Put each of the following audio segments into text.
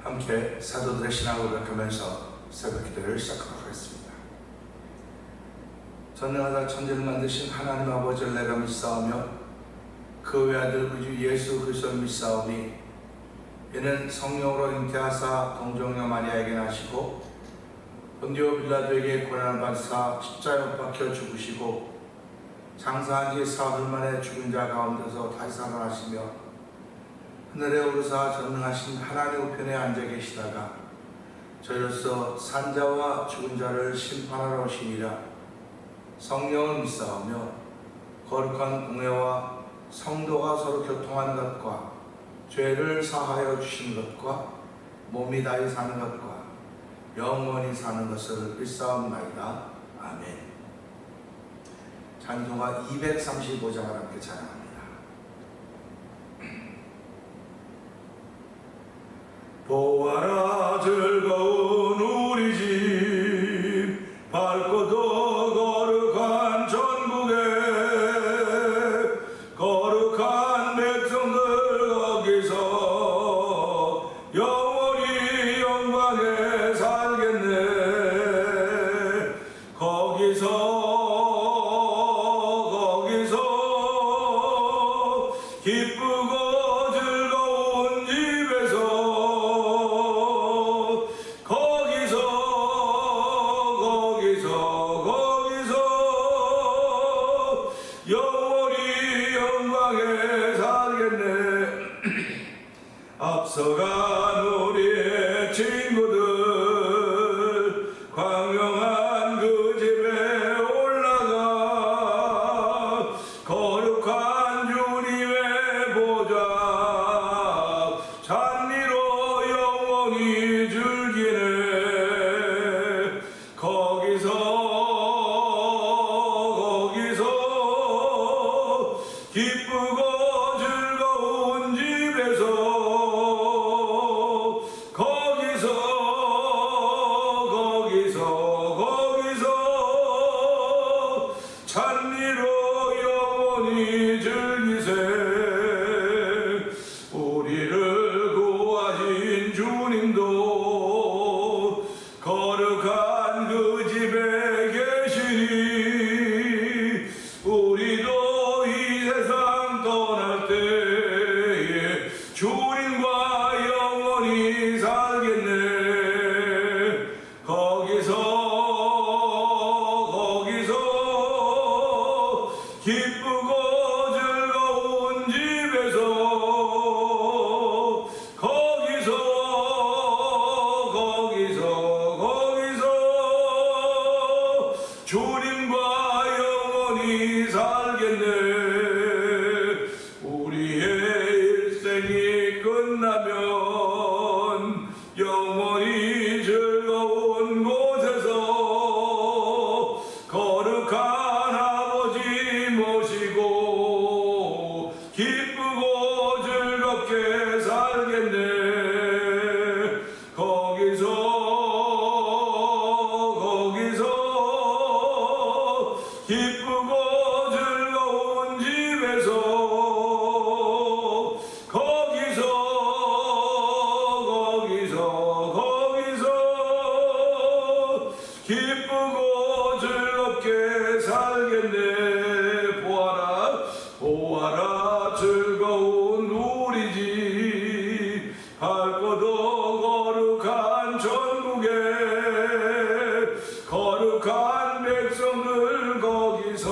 함께 사도들의 신앙을 고백하면서 새벽 기도를 시작하도록 하겠습니다. 전능하다 천지를 만드신 하나님 아버지를 내가 믿사오며 그 외아들 구주 예수 그리스도를 믿사오니 이는 성령으로 잉태하사 동정녀 마리아에게 나시고 본디오 빌라도에게 고난을 받으사 십자가에 못 박혀 죽으시고 장사한 지 사흘 만에 죽은 자 가운데서 다시 살아나시며 하늘에 오르사 전능하신 하나님 우편에 앉아 계시다가 저희로서 산자와 죽은 자를 심판하러 오시니라. 성령을 믿사오며 거룩한 공회와 성도가 서로 교통하는 것과 죄를 사하여 주시는 것과 몸이 다히 사는 것과 영원히 사는 것을 믿사옵나이다. 아멘. 찬송가 235장을 함께 찬양합니다. 보아라 즐거운 우리 집 밝고도 거룩한 전국에 거룩한 백성들 거기서 영원히 영광에 살겠네. 거기서 기쁘고 즐거운 집에서 영원히 영광에 살겠네. 앞서간 우리의 친구들 광명한 그 집에 올라가 거룩한 주님의 보좌 찬미로 영원히 즐기네. 거기서 기쁘고 즐거운 집에서 거기서 찬미로 영원히 즐기세. 우리를 구하신 주님도 거룩한 그 집에 계시니 우리도 이 세상 떠날 때에 주님과 영원히 살겠네. 거기서 기쁘고 즐거운 집에서 거기서 주님과 영원히 살겠네. 우리의 일생이 끝나면 영원히 즐거운 곳에서 거룩한 아버지 모시고 기쁘고 즐겁게 살겠네. 거기서 기쁘고 즐거운 집에서 거기서 기쁘고 즐겁게 살겠네. 보아라 즐거운 우리 집 밝고도 거룩한 전국에 거룩한 백성들 거기서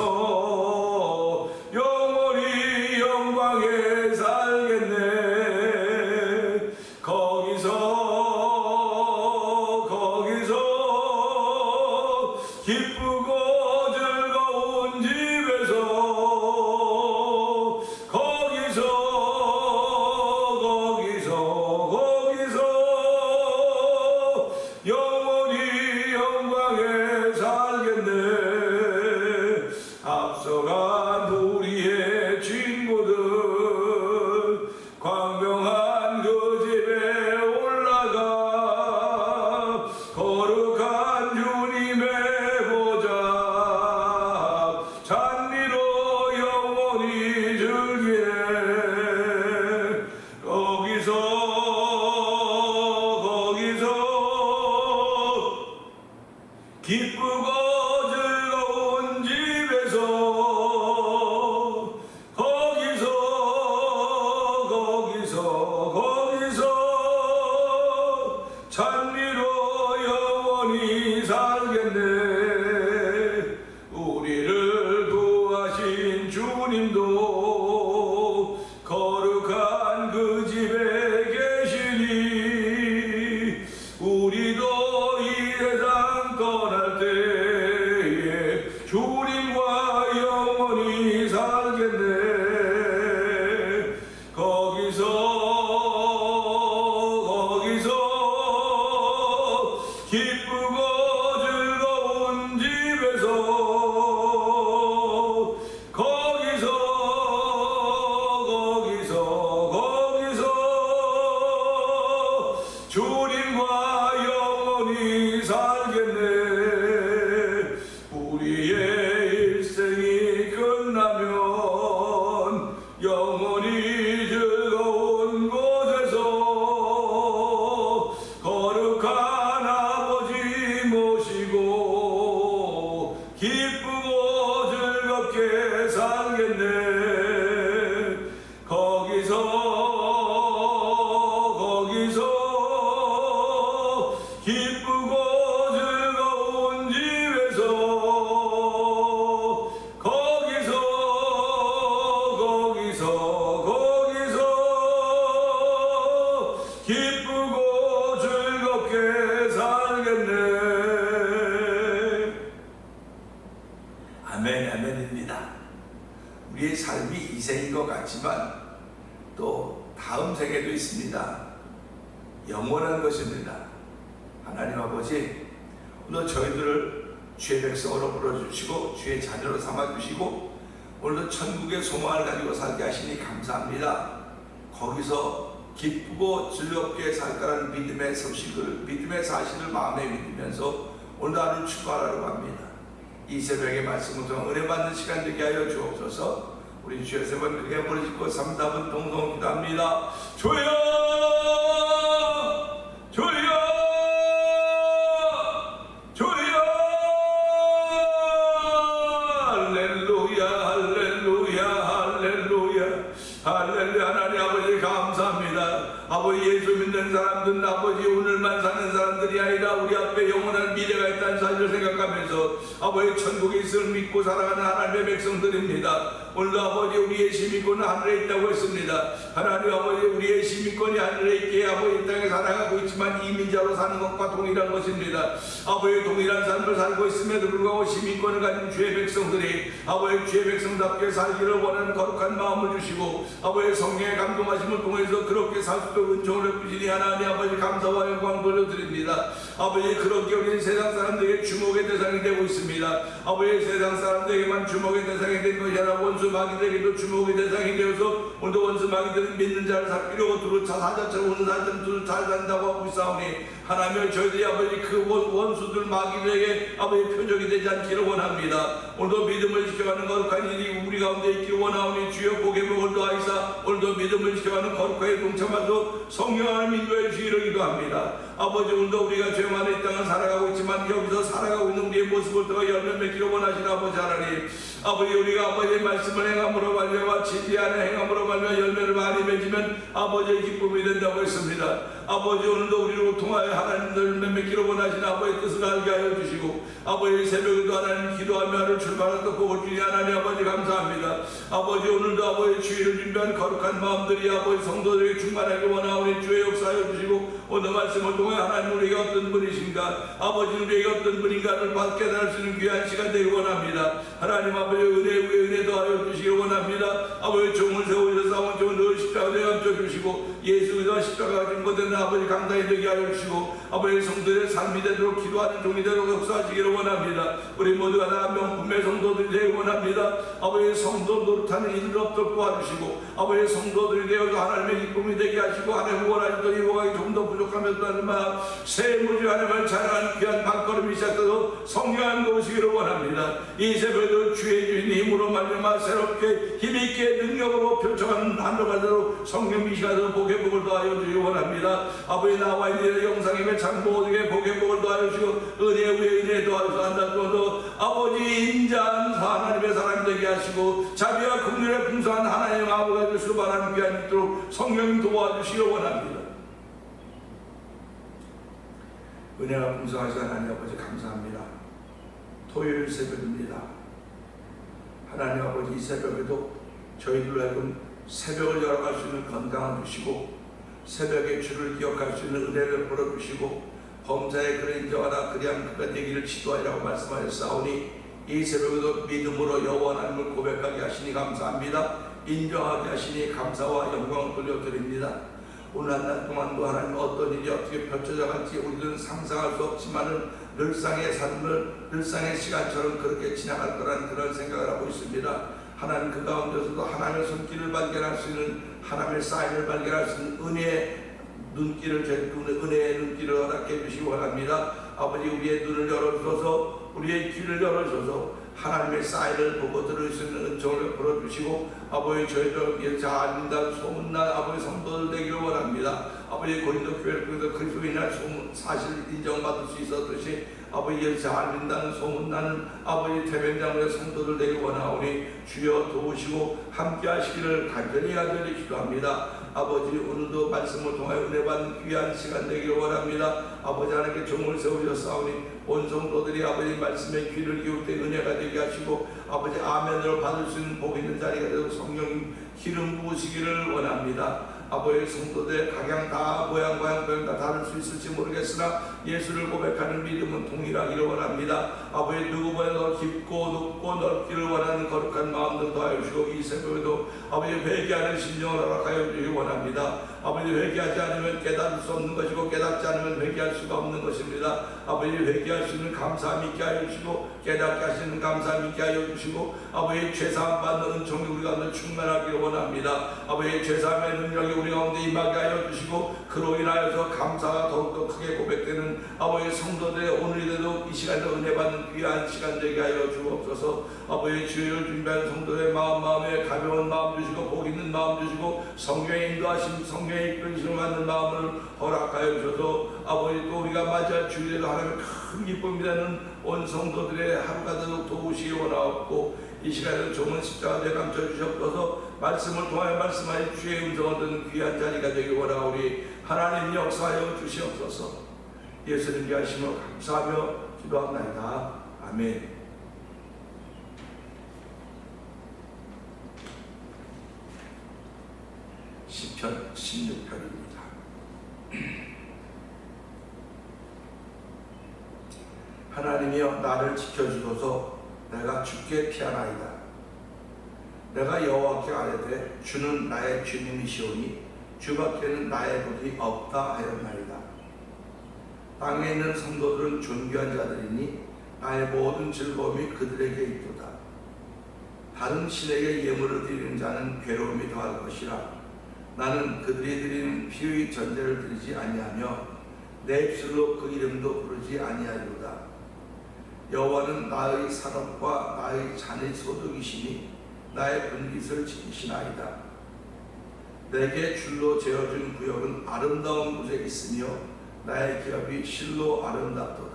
영원히 영광에 살겠네. 거기서 기쁘고 즐거운 집에서 거기서 기쁘고 즐거운 집에서 거기서 찬미로 영원히 살겠네. 우리를 구하신 주님도 거룩한 그 집에 계시니 우리도 이 세상 떠날 때에 주님과 영원히 살겠네. 기쁘고 즐거운 집에서 거기서 주님과 영원히 살겠네. 우리의 일생이 끝나면 영원히 즐거운 곳에서 거룩한 모시고 기쁘고 즐겁게 살겠네. 거기서 기쁘고 즐거운 집에서 거기서 기쁘고 즐겁게 살겠네. 아멘, 아멘입니다. 우리의 삶이 이 생인 것 같지만 또 다음 세계도 있습니다. 영원한 것입니다. 하나님 아버지, 오늘 저희들을 주의 백성으로 불러주시고 주의 자녀로 삼아주시고 오늘도 천국의 소망을 가지고 살게 하시니 감사합니다. 거기서 기쁘고 즐겁게 살 거라는 믿음의 소식을, 믿음의 사실을 마음에 믿으면서 오늘 하루 출발하려고 합니다. 이 새벽의 말씀을 통해 은혜 받는 시간 되게 하여 주옵소서. 우리 주여 세 번 크게 부르짖고 3답은 동동 기도합니다. 주여, 주여, 주여. 할렐루야, 할렐루야, 할렐루야, 할렐루야. 하나님 아버지 감사합니다. 아버지, 예수 믿는 사람들은 아버지 오늘만 사는 사람들이 아니라 우리 앞에 영원한 미래가 있다는 사실을 생각하면서 아버지 천국에 있음을 믿고 살아가는 하나님의 백성들입니다. 오늘도 아버지 우리의 시민권은 하늘에 있다고 했습니다. 하나님 아버지, 우리의 시민권이 하늘에 있기에 아버지 이 땅에 살아가고 있지만 이민자로 사는 것과 동일한 것입니다. 아버지 동일한 삶을 살고 있음에도 불구하고 시민권을 가진 주의 백성들이 아버지 주의 백성답게 살기를 원하는 거룩한 마음을 주시고 아버지 성령의 감동하심을 통해서 그렇게 살 수 있도록 은총을 주시니 하나님 아버지 감사와 영광 돌려드립니다. 아버지, 그렇게 우리는 세상 사람들에게 주목의 대상이 되고 있습니다. 아버지, 세상 사람들에게만 주목의 대상이 된 것이 아니라 원수 마귀들에게도 주목의 대상이 되어서 오늘도 원수 마귀들은 믿는 자를 살피려고 두루 사자처럼 오는 사자처럼 두루 잘 산다고 하고 있사오니 하나님, 저희들이 아버지 그 원수들 마귀들에게 아버지 표적이 되지 않기를 원합니다. 오늘도 믿음을 지켜가는 거룩한 일이 우리 가운데 있기를 원하오니 주여 복음을 올도하이사 오늘도 믿음을 지켜가는 거룩하게 동참하도록 성령 하나님 인도해 주시기를 기도합니다. 아버지, 오늘도 우리가 죄만 이 땅을 살아가고 있지만 여기서 살아가고 있는 우리의 모습을 더 열매 맺기를 원하시는 아버지 하나님, 아버지 우리가 아버지의 말씀을 행함으로 말미암아 진리하는 행함으로 말미암아 열매를 많이 맺으면 아버지의 기쁨이 된다고 했습니다. 아버지, 오늘도 우리로 통하여 하나님을 열매 맺기를 원하시는 아버지의 뜻을 알게 하여 주시고 아버지 새벽에도 하나님 기도하며 하루 출발하도록 복을 주니 하나님 아버지 감사합니다. 아버지, 오늘도 아버지 주의를 준비한 거룩한 마음들이 아버지 성도들에게 충만하게 원하오니 주의 역사하여 주시고 오늘 말씀을 통해 하나님 우리에게 어떤 분이신가, 아버지 우리에게 어떤 분인가를 깨달을 수 있는 귀한 시간 되길 원합니다. 하나님 아버지 은혜 위에 은혜 더하여 주시길 원합니다. 아버지 종을 세우셔서 종을 늘 십자가에 얹어주시고 예수 그리스도 십자가가 진 것에는 아버지 감당이 되게 하여 주시고 아버지 성도들의 삶이 되도록 기도하는 종이 되도록 역사하시기를 원합니다. 우리 모두가 다 명품의 성도들이 되길 원합니다. 아버지 성도 노릇하는 일을 없도록 도와주시고 아버지 성도들이 되어서 하나님의 기쁨이 되게 하시고 하나님 원하시던 이호각이 좀 더 부족하면서 새 무지 하나님을 자랑하는 귀한 발걸음이 시작되도록 성령한 오시기를 원합니다. 이 새벽에도 주의 주인 힘으로 말미암아 새롭게 힘있게 능력으로 펼쳐가는 한주가 되도록 성령 이 시간에도 복의 복을 더하여 주시기 원합니다. 아버지 나와 있는 영상임의 참 모두에게 복의 복을 더하여 주시고 은혜 위에 은혜 더하여서 한다도 아버지 인자한 하나님의 사람 되게 하시고 자비와 긍휼에 풍성한 하나님 아버지가 되시고 바라는 귀한 있도록 성령 도와주시기 원합니다. 은혜가 풍성하신 하나님 아버지 감사합니다. 토요일 새벽입니다. 하나님 아버지 이 새벽에도 저희들로 하여금 새벽을 열어갈 수 있는 건강을 주시고 새벽에 주를 기억할 수 있는 은혜를 벌어주시고 범사의 그를 인정하라 그리하면 그가 되기를 지도하리라고 말씀하셨사오니 이 새벽에도 믿음으로 여호와 하나님을 고백하게 하시니 감사합니다. 인정하게 하시니 감사와 영광을 돌려드립니다. 오늘 한 날 동안도 하나님 어떤 일이 어떻게 펼쳐져 갈지 우리들은 상상할 수 없지만은 늘상의 삶을 늘상의 시간처럼 그렇게 지나갈 거라는 그런 생각을 하고 있습니다. 하나님 그 가운데서도 하나님의 손길을 발견할 수 있는 하나님의 사인을 발견할 수 있는 은혜의 눈길을 은혜의 눈길을 허락해 주시기 원합니다. 아버지 우리의 눈을 열어주셔서 우리의 귀를 열어주셔서 하나님의 사인을 보고 들을 수 있는 은총을 풀어주시고 아버지 저희들 자아민단 소문난 아버지 성도들 되기를 원합니다. 아버지 고린도 교회를 통해서 그리스도인의 소문 사실 인정받을 수 있었듯이 아버지 자아민단 소문나는 아버지 태백장로의 성도들 되기를 원하오니 주여 도우시고 함께 하시기를 간절히 기도합니다. 아버지 오늘도 말씀을 통하여 은혜 받는 귀한 시간 되기를 원합니다. 아버지 하나님께 종을 세우셨사오니 온 성도들이 아버지 말씀에 귀를 기울 때 은혜가 되게 하시고 아버지 아멘으로 받을 수 있는 복 있는 자리가 되고 성령 기름 부으시기를 원합니다. 아버지 성도들 각양 다 모양 다 다를 수 있을지 모르겠으나 예수를 고백하는 믿음은 동일하기를 원합니다. 아버지 누구보다 더 깊고 높고 넓기를 원하는 거룩한 마음들 더하여 주시고 이 새벽에도 아버지 회개하는 심령을 허락하여 주시기 원합니다. 아버지 회개하지 않으면 깨달을 수 없는 것이고 깨닫지 않으면 회개할 수가 없는 것입니다. 아버지 회개할 수 있는 감사함 있게 하여 주시고 깨닫게 하시는 감사함 있게 하여 주시고 아버지 죄사함 받는 은총이 우리 가운데 충만하기를 원합니다. 아버지 죄사함의 능력이 우리 가운데 임하게 하여 주시고 그로 인하여서 감사가 더욱더 크게 고백되는 아버지 성도들의 오늘이라도 이 시간에 은혜 받는 귀한 시간 되게 하여 주옵소서. 아버지 주의를 준비한 성도의 마음에 가벼운 마음 주시고 복 있는 마음 주시고 성령의 인도하심 성령의 이끌심을 받는 마음을 허락하여 주셔서 아버지 또 우리가 맞이할 주일에도 하나님의 큰 기쁨이 되는 온 성도들의 하루가 되도록 도우시기 원하옵고 이 시간에도 좋은 십자가 되어 감춰 주시옵소서. 말씀을 통하여 말씀하여 주의 음성을 듣는 귀한 자리가 되기 원하오니 하나님 역사하여 주시옵소서. 예수님께 하심을 감사하며 기도합나이다. 아멘. 시편 16편입니다. 하나님이여 나를 지켜주소서. 내가 주께 피하나이다. 내가 여호와께 아뢰되 주는 나의 주님이시오니 주밖에는 나의 법이 없다 하였나이다. 땅에 있는 성도들은 존귀한 자들이니 나의 모든 즐거움이 그들에게 있도다. 다른 신에게 예물을 드리는 자는 괴로움이 더할 것이라. 나는 그들이 드리는 피의 전제를 드리지 아니하며 내 입술로 그 이름도 부르지 아니하리로다. 여호와는 나의 산업과 나의 잔의 소득이시니 나의 분깃을 지키시나이다. 내게 줄로 재어준 구역은 아름다운 곳에 있으며 나의 기업이 실로 아름답도다.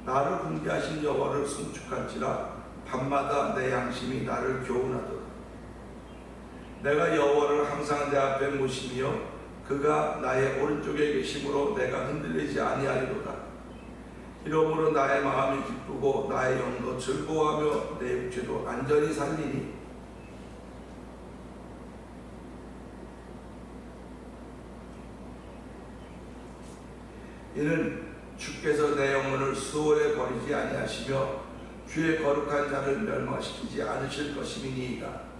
나를 군대하신 여호와를 송축할지라 밤마다 내 양심이 나를 교훈하도다. 내가 여호와를 항상 내 앞에 모시며 그가 나의 오른쪽에 계심으로 내가 흔들리지 아니하리로다. 이러므로 나의 마음이 기쁘고 나의 영도 즐거워하며 내 육체도 안전히 살리니 이는 주께서 내 영혼을 수월에 버리지 아니하시며 주의 거룩한 자를 멸망시키지 않으실 것임이니이다.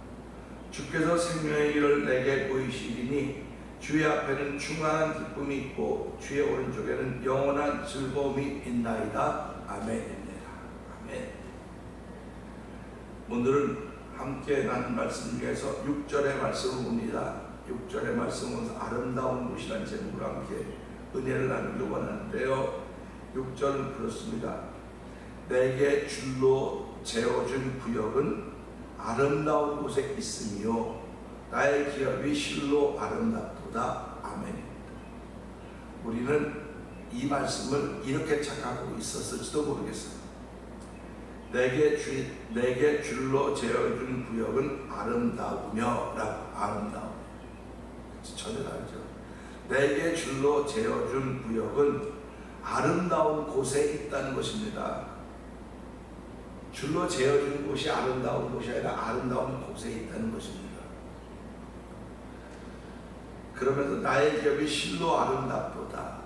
주께서 생명의 길을 내게 보이시리니 주의 앞에는 충만한 기쁨이 있고 주의 오른쪽에는 영원한 즐거움이 있나이다. 아멘입니다. 아멘. 오늘은 함께 나눈 말씀 중에서 6절의 말씀을 봅니다. 6절의 말씀은 아름다운 곳이라는 제목으로 함께 은혜를 나누기 원하는데요. 6절은 그렇습니다. 내게 줄로 재어준 구역은 아름다운 곳에 있으며 나의 기업이 실로 아름답도다. 아멘입니다. 우리는 이 말씀을 이렇게 착각하고 있었을지도 모르겠어요. 내게 줄로 재어준 구역은 아름다우며 라고. 아름다움 전혀 다르죠. 내게 줄로 재어준 구역은 아름다운 곳에 있다는 것입니다. 줄로 재어준 곳이 아름다운 곳이 아니라 아름다운 곳에 있다는 것입니다. 그러면서 나의 기업이 실로 아름답도다.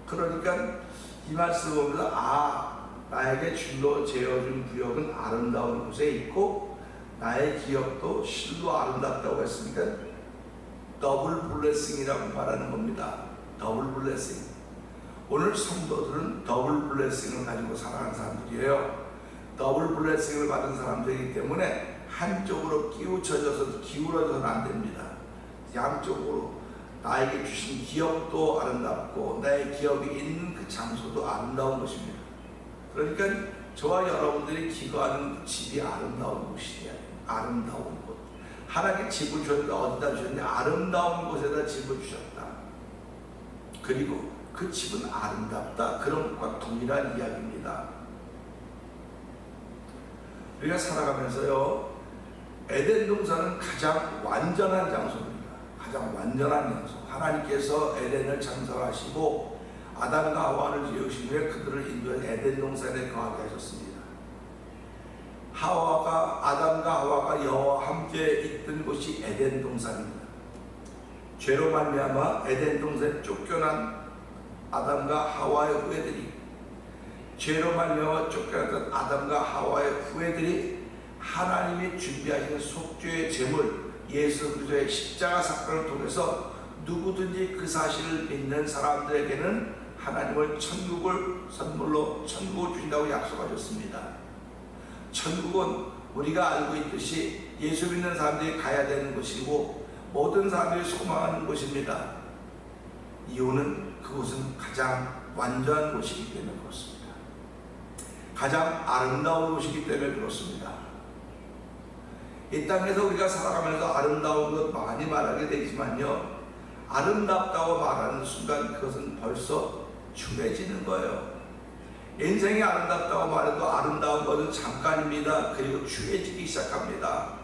그러니까 이 말씀을 보면서 나에게 줄로 재어준 구역은 아름다운 곳에 있고 나의 기업도 실로 아름답다고 했으니까 더블 블레싱이라고 말하는 겁니다. 더블 블레싱. 오늘 성도들은 더블 블레싱을 가지고 살아가는 사람들이에요. 더블 블레싱을 받은 사람들이기 때문에 한쪽으로 기울어져서는 안 됩니다. 양쪽으로 나에게 주신 기업도 아름답고 나의 기업이 있는 그 장소도 아름다운 것입니다. 그러니까 저와 여러분들이 기거하는 집이 아름다운 곳이에요. 아름다운 곳. 하나님께 집을 주셨는데 어디다 주셨냐? 아름다운 곳에다 집을 주셨다. 그리고 그 집은 아름답다. 그런 것과 동일한 이야기입니다. 우리가 살아가면서요, 에덴 동산은 가장 완전한 장소입니다. 가장 완전한 장소. 하나님께서 에덴을 창설하시고 아담과 하와를 지으신 후에 그들을 인도해 에덴 동산에 거하게 하셨습니다. 아담과 하와가 여호와와 함께 있던 곳이 에덴 동산입니다. 죄로 말미암아 에덴 동산에 쫓겨난 아담과 하와의 후예들이, 죄로 말미암아 쫓겨났던 아담과 하와의 후예들이 하나님이 준비하시는 속죄의 제물 예수 그리스도의 십자가 사건을 통해서 누구든지 그 사실을 믿는 사람들에게는 하나님을 천국을 선물로 천국을 주신다고 약속하셨습니다. 천국은 우리가 알고 있듯이 예수 믿는 사람들이 가야 되는 곳이고 모든 사람들이 소망하는 곳입니다. 이유는 그곳은 가장 완전한 곳이기 때문에 그렇습니다. 가장 아름다운 곳이기 때문에 그렇습니다. 이 땅에서 우리가 살아가면서 아름다운 것 많이 말하게 되지만요, 아름답다고 말하는 순간 그것은 벌써 추해지는 거예요. 인생이 아름답다고 말해도 아름다운 것은 잠깐입니다. 그리고 추해지기 시작합니다.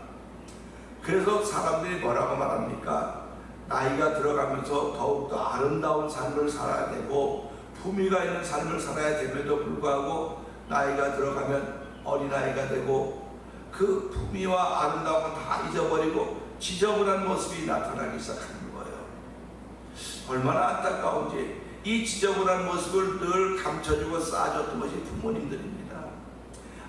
그래서 사람들이 뭐라고 말합니까? 나이가 들어가면서 더욱더 아름다운 삶을 살아야 되고 품위가 있는 삶을 살아야 됨에도 불구하고 나이가 들어가면 어린아이가 되고 그 품위와 아름다움을 다 잊어버리고 지저분한 모습이 나타나기 시작하는 거예요. 얼마나 안타까운지 이 지저분한 모습을 늘 감춰주고 쌓아줬던 것이 부모님들입니다.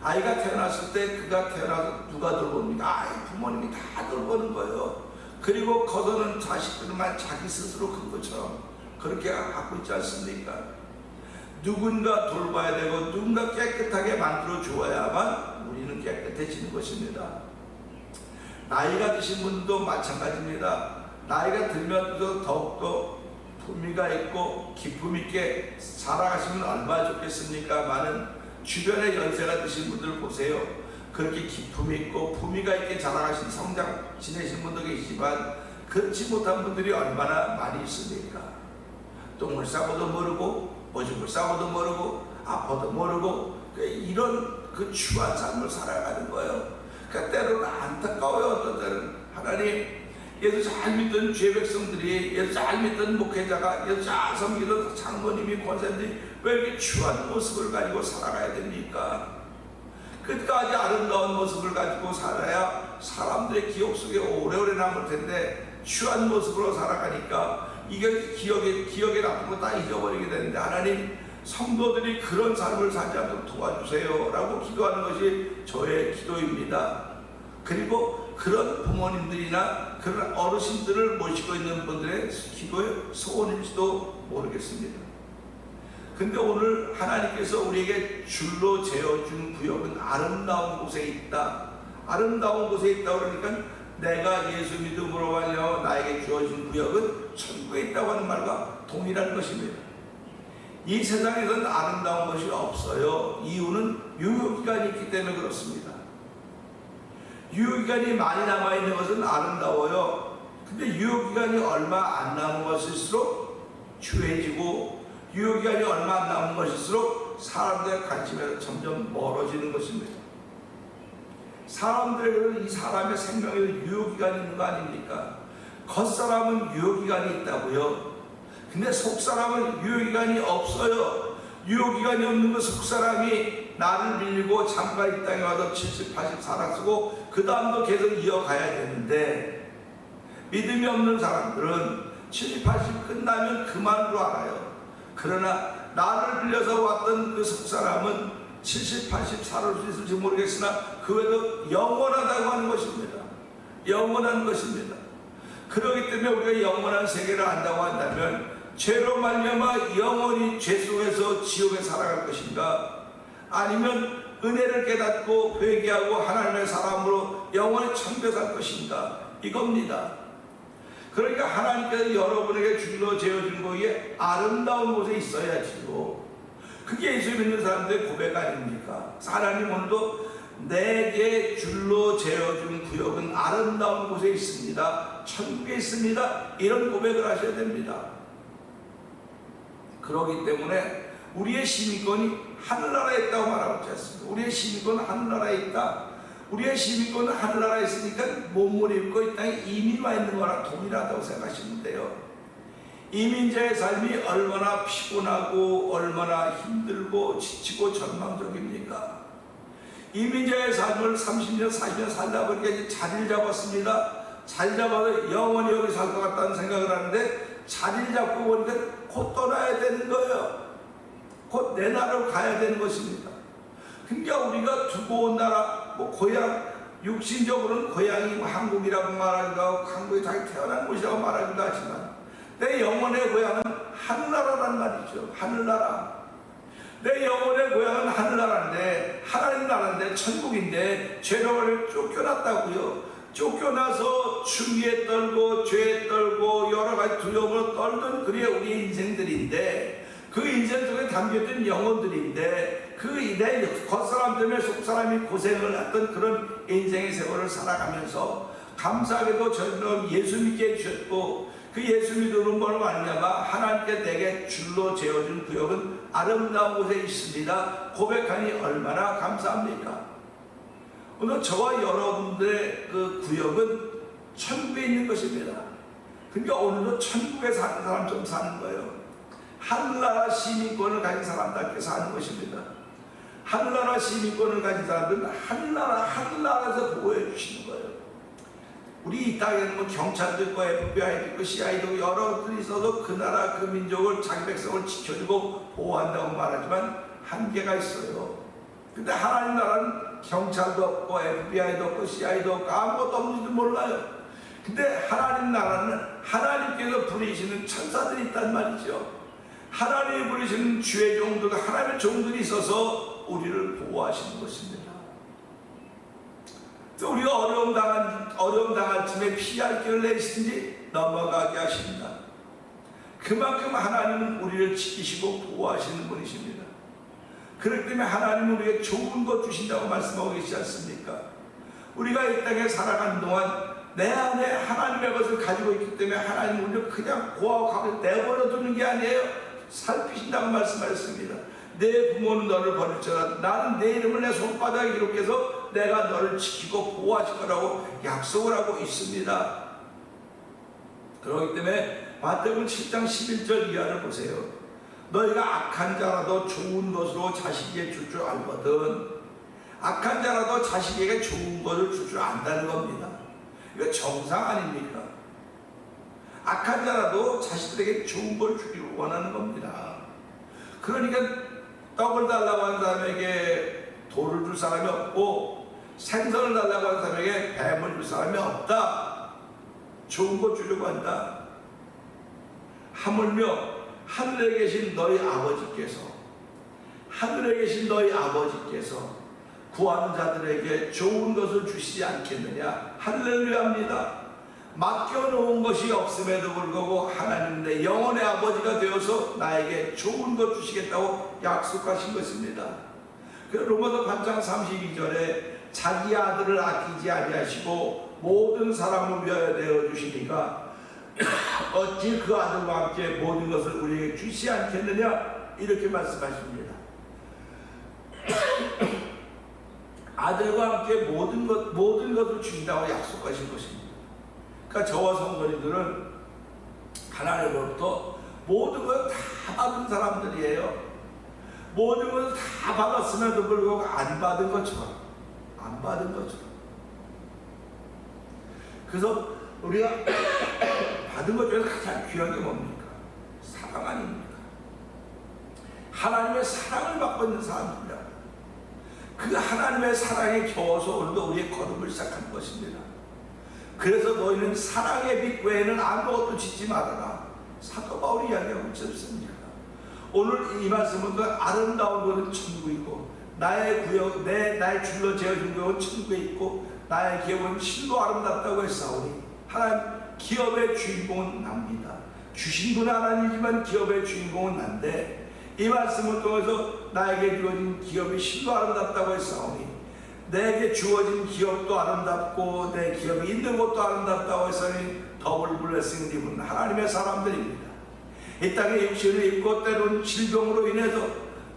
아이가 태어났을 때 그가 태어나서 누가 돌봅니까? 부모님이 다 돌보는 거예요. 그리고 커서는 자식들만 자기 스스로 큰 것처럼 그렇게 갖고 있지 않습니까? 누군가 돌봐야 되고 누군가 깨끗하게 만들어 주어야만 우리는 깨끗해지는 것입니다. 나이가 드신 분도 마찬가지입니다. 나이가 들면서 더욱더 품위가 있고 기품 있게 살아가시면 얼마나 좋겠습니까? 많은 주변에 연세가 드신 분들 보세요. 그렇게 기품이 있고 품위가 있게 자라가신 성장 지내신 분도 계시지만 그렇지 못한 분들이 얼마나 많이 있습니까? 똥을 싸고도 모르고 오줌을 싸고도 모르고 아파도 모르고 이런 그 추한 삶을 살아가는 거예요. 그러니까 때로는 안타까워요. 어떤 때는 하나님, 예수 잘 믿던 죄 백성들이, 예수 잘 믿던 목회자가, 예수 잘 섬기던 장로님이, 권사님들이 왜 이렇게 추한 모습을 가지고 살아가야 됩니까? 끝까지 아름다운 모습을 가지고 살아야 사람들의 기억 속에 오래오래 남을 텐데 추한 모습으로 살아가니까 이게 기억에 나쁜 거 다 잊어버리게 되는데, 하나님, 성도들이 그런 삶을 살지 않도록 도와주세요 라고 기도하는 것이 저의 기도입니다. 그리고 그런 부모님들이나 그런 어르신들을 모시고 있는 분들의 기도의 소원일지도 모르겠습니다. 근데 오늘 하나님께서 우리에게 줄로 재어준 구역은 아름다운 곳에 있다. 아름다운 곳에 있다 그러니까 내가 예수 믿음으로 말하여 나에게 주어진 구역은 천국에 있다고 하는 말과 동일한 것입니다. 이 세상에서는 아름다운 것이 없어요. 이유는 유효기간이 있기 때문에 그렇습니다. 유효기간이 많이 남아있는 것은 아름다워요. 근데 유효기간이 얼마 안 남은 것일수록 추해지고, 유효기간이 얼마 안 남은 것일수록 사람들의 관심에서 점점 멀어지는 것입니다. 사람들에게는 이 사람의 생명에도 유효기간이 있는 거 아닙니까? 겉사람은 유효기간이 있다고요. 근데 속사람은 유효기간이 없어요. 유효기간이 없는 그 속사람이 나를 밀고 잠깐 이 땅에 와서 70, 80 살아쓰고 그 다음도 계속 이어가야 되는데, 믿음이 없는 사람들은 70, 80 끝나면 그만 줄 알아요. 그러나 나를 빌려서 왔던 그 속사람은 70, 80 살을 수 있을지 모르겠으나 그 외에도 영원하다고 하는 것입니다. 영원한 것입니다. 그렇기 때문에 우리가 영원한 세계를 안다고 한다면 죄로 말미암아 영원히 죄 속에서 지옥에 살아갈 것인가, 아니면 은혜를 깨닫고 회개하고 하나님의 사람으로 영원히 천국에 살 것인가, 이겁니다. 그러니까 하나님께서 여러분에게 줄로 재어준 거기에 아름다운 곳에 있어야지요. 그게 예수 믿는 사람들의 고백 아닙니까? 하나님 오늘도 내게 줄로 재어준 구역은 아름다운 곳에 있습니다. 천국에 있습니다. 이런 고백을 하셔야 됩니다. 그렇기 때문에 우리의 시민권이 하늘나라에 있다고 말하고 있지 않습니까? 우리의 시민권은 하늘나라에 있다. 우리의 시민권은 하늘나라에 있으니까 몸을 입고 이 땅에 이민 와 있는 거랑 동일하다고 생각하시면 돼요. 이민자의 삶이 얼마나 피곤하고 얼마나 힘들고 지치고 절망적입니까? 이민자의 삶을 30년, 40년 살다 보니까 이제 자리를 잡았습니다. 자리 잡아서 영원히 여기 살 것 같다는 생각을 하는데, 자리를 잡고 보니까 곧 떠나야 되는 거예요. 곧 내 나라로 가야 되는 것입니다. 그러니까 우리가 두고 온 나라, 고향, 육신적으로는 고향이 한국이라고 말하기도 하고 한국에 자기 태어난 곳이라고 말하기도 하지만, 내 영혼의 고향은 하늘나라란 말이죠. 하늘나라. 내 영혼의 고향은 하늘나라인데, 하나님 나라인데, 천국인데 죄로를 쫓겨났다고요. 쫓겨나서 추위에 떨고 죄에 떨고 여러 가지 두려움으로 떨던 그게 우리의 인생들인데, 그 인생 속에 담겨있던 영혼들인데, 그 내 겉사람 때문에 속사람이 고생을 했던 그런 인생의 세월을 살아가면서 감사하게도 저희는 예수 믿게 해주셨고, 그 예수 믿음으로 말미암아 하나님께 내게 줄로 재어준 구역은 아름다운 곳에 있습니다. 고백하니 얼마나 감사합니까? 오늘 저와 여러분들의 그 구역은 천국에 있는 것입니다. 그러니까 오늘도 천국에 사는 사람처럼 사는 거예요. 하늘나라 시민권을 가진 사람답게 사는 것입니다. 하늘나라 시민권을 가진 사람들은 하늘나라에서 보호해 주시는 거예요. 우리 이 땅에는 뭐 경찰도 있고 FBI도 있고 CI도 있고 여러 것들이 있어도 그 나라 그 민족을 자기 백성을 지켜주고 보호한다고 말하지만 한계가 있어요. 근데 하나님 나라는 경찰도 없고 FBI도 없고 CI도 없고 아무것도 없는지도 몰라요. 근데 하나님 나라는 하나님께서 부리시는 천사들이 있단 말이죠. 하나님이 부리시는 주의 종들, 하나님의 종들이 있어서 우리를 보호하시는 것입니다. 우리가 어려움 당할 쯤에 피할 길을 내시든지 넘어가게 하십니다. 그만큼 하나님은 우리를 지키시고 보호하시는 분이십니다. 그렇기 때문에 하나님은 우리에게 좋은 것 주신다고 말씀하고 계시지 않습니까? 우리가 이 땅에 살아가는 동안 내 안에 하나님의 것을 가지고 있기 때문에 하나님은 우리를 그냥 고아하고 내버려 두는 게 아니에요. 살피신다고 말씀하셨습니다. 내 부모는 너를 버릴지라도 나는 내 이름을 내 손바닥에 기록해서 내가 너를 지키고 보호하실 거라고 약속을 하고 있습니다. 그렇기 때문에 마태복음 7장 11절 이하를 보세요. 너희가 악한 자라도 좋은 것으로 자식에게 줄 줄 알거든. 악한 자라도 자식에게 좋은 것을 줄 줄 안다는 겁니다. 이거 정상 아닙니까? 악한 자라도 자식들에게 좋은 걸 주기를 원하는 겁니다. 그러니까 떡을 달라고 하는 사람에게 돌을 줄 사람이 없고, 생선을 달라고 하는 사람에게 뱀을 줄 사람이 없다. 좋은 거 주려고 한다. 하물며 하늘에 계신 너희 아버지께서 구하는 자들에게 좋은 것을 주시지 않겠느냐. 할렐루야입니다. 맡겨놓은 것이 없음에도 불구하고 하나님 내 영혼의 아버지가 되어서 나에게 좋은 것 주시겠다고 약속하신 것입니다. 로마서 8장 32절에 자기 아들을 아끼지 아니하시고 모든 사람을 위하여 되어 주시니까 어찌 그 아들과 함께 모든 것을 우리에게 주시 않겠느냐, 이렇게 말씀하십니다. 아들과 함께 모든 것을 주신다고 약속하신 것입니다. 그러니까 저와 성도님들은 하나님으로부터 모든 걸 다 받은 사람들이에요. 모든 것을 다 받았음에도 불구하고 안 받은 것처럼. 그래서 우리가 받은 것 중에서 가장 귀한 게 뭡니까? 사랑 아닙니까? 하나님의 사랑을 받고 있는 사람입니다. 그 하나님의 사랑에 겨워서 오늘도 우리의 걸음을 시작한 것입니다. 그래서 너희는 사랑의 빛 외에는 아무것도 짓지 말아라. 사도 바울이 이야기하고 있지 않습니까? 오늘 이 말씀은 그 아름다운 것은 천국이고, 나의 구역, 나의 줄로 재어준 구역은 천국에 있고, 나의 기업은 실로 아름답다고 했사오니, 하나님 기업의 주인공은 납니다. 주신 분은 하나님이지만 기업의 주인공은 난데, 이 말씀을 통해서 나에게 주어진 기업이 실로 아름답다고 했사오니, 내게 주어진 기업도 아름답고 내 기업이 있는 것도 아름답다고 했으니 더블 블레싱 입은 하나님의 사람들입니다. 이 땅에 육신을 입고 때로는 질병으로 인해서,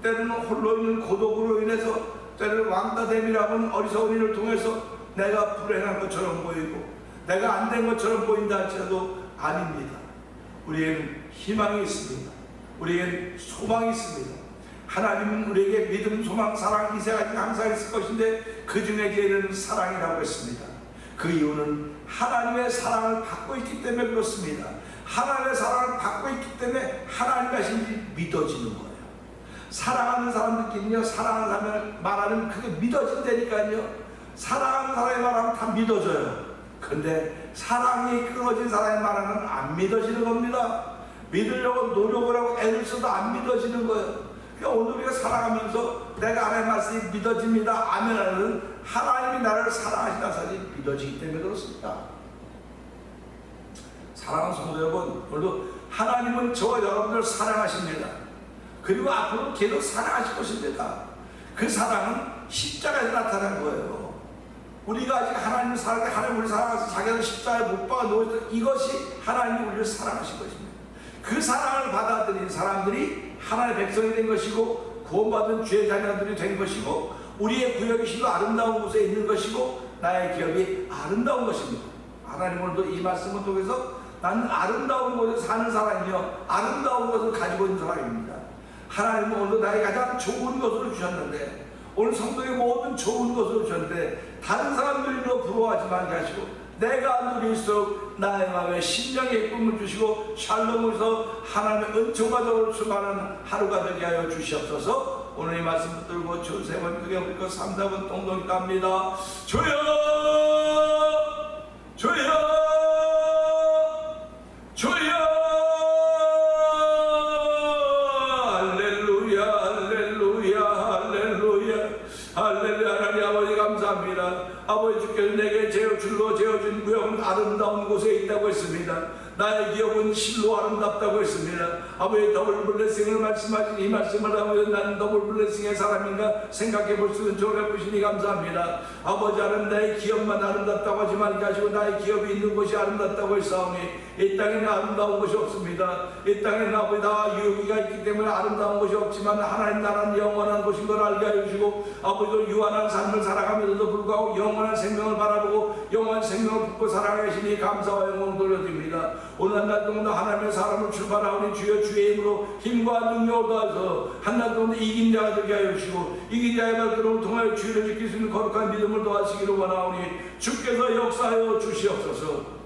때로는 홀로 있는 고독으로 인해서, 때로는 왕따됨이라는 어리석은 일을 통해서 내가 불행한 것처럼 보이고 내가 안 된 것처럼 보인다 할지라도 아닙니다. 우리에게는 희망이 있습니다. 우리에게는 소망이 있습니다. 하나님은 우리에게 믿음, 소망, 사랑, 이세가 항상 있을 것인데 그 중에 제일은 사랑이라고 했습니다. 그 이유는 하나님의 사랑을 받고 있기 때문에 그렇습니다. 하나님의 사랑을 받고 있기 때문에 하나님 자신이 믿어지는 거예요. 사랑하는 사람들끼리요, 사랑하는 사람을 말하면 그게 믿어진다니까요. 사랑하는 사람의 말하면 다 믿어져요. 근데 사랑이 끊어진 사람의 말하면 안 믿어지는 겁니다. 믿으려고 노력을 하고 애를 써도 안 믿어지는 거예요. 그러니까 오늘 우리가 살아가면서 내가 하나님의 말씀이 믿어집니다, 아멘 하는, 하나님이 나를 사랑하시다는 사실이 믿어지기 때문에 그렇습니다. 사랑하는 성도 여러분, 오늘도 하나님은 저와 여러분들 사랑하십니다. 그리고 앞으로 계속 사랑하실 것입니다. 그 사랑은 십자가에서 나타난 거예요. 우리가 아직 하나님을 사랑해, 하나님 우리를 사랑해서 자기가 십자가에 못 박아 놓으셔서 이것이 하나님이 우리를 사랑하신 것입니다. 그 사랑을 받아들인 사람들이 하나님의 백성이 된 것이고, 구원받은 주의 자녀들이 된 것이고, 우리의 구역이 실로 아름다운 곳에 있는 것이고, 나의 기업이 아름다운 것입니다. 하나님 오늘도 이 말씀을 통해서 나는 아름다운 곳에 사는 사람이며 아름다운 것을 가지고 있는 사람입니다. 하나님은 오늘도 나에게 가장 좋은 것을 주셨는데, 오늘 성도에게 모든 좋은 것을 주셨는데 다른 사람들이 너 부러워하지 말게 하시고, 내가 누릴수록 나의 마음에 신령의 꿈을 주시고 샬롬을 서 하나님의 은총과 더불어 충만한 하루가 되게 하여 주시옵소서. 오늘 이 말씀 붙들고 주 세 번 크게 부르고 3, 4번 동동이 갑니다. 주여 주여 주여, 할렐루야 할렐루야 할렐루야 할렐루야. 하나님 아버지 감사합니다. 아버지 주께서 내게 줄로 재어준 구역은 아름다운 곳에 있다고 했습니다. 나의 기업은 실로 아름답다고 했습니다. 아버지 더블 블레싱을 말씀하신 이 말씀을 하면 나는 더블 블레싱의 사람인가 생각해 볼 수 있는 조언을 해주시니 감사합니다. 아버지 하나님, 나의 기업만 아름답다고 하지 말게 하시고 나의 기업이 있는 곳이 아름답다고 했사오니 이 땅에는 아름다운 것이 없습니다. 이 땅에는 아버지 다 유혹이가 있기 때문에 아름다운 것이 없지만 하나님 나라는 영원한 곳인 걸 알게 하여 주시고, 아버지도 유한한 삶을 살아가면서도 불구하고 영원한 생명을 바라보고 영원한 생명을 붙고 살아계시니 감사와 영광을 돌려드립니다. 오늘 한 날 동안 하나님의 사람을 출발하오니 주여 주의 힘으로 힘과 능력을 더하셔서 한 날 동안 이긴 자가 되게 하여 주시고, 이긴 자의 발걸음을 통하여 주의를 지킬 수 있는 거룩한 믿음을 더하시기를 원하오니 주께서 역사하여 주시옵소서.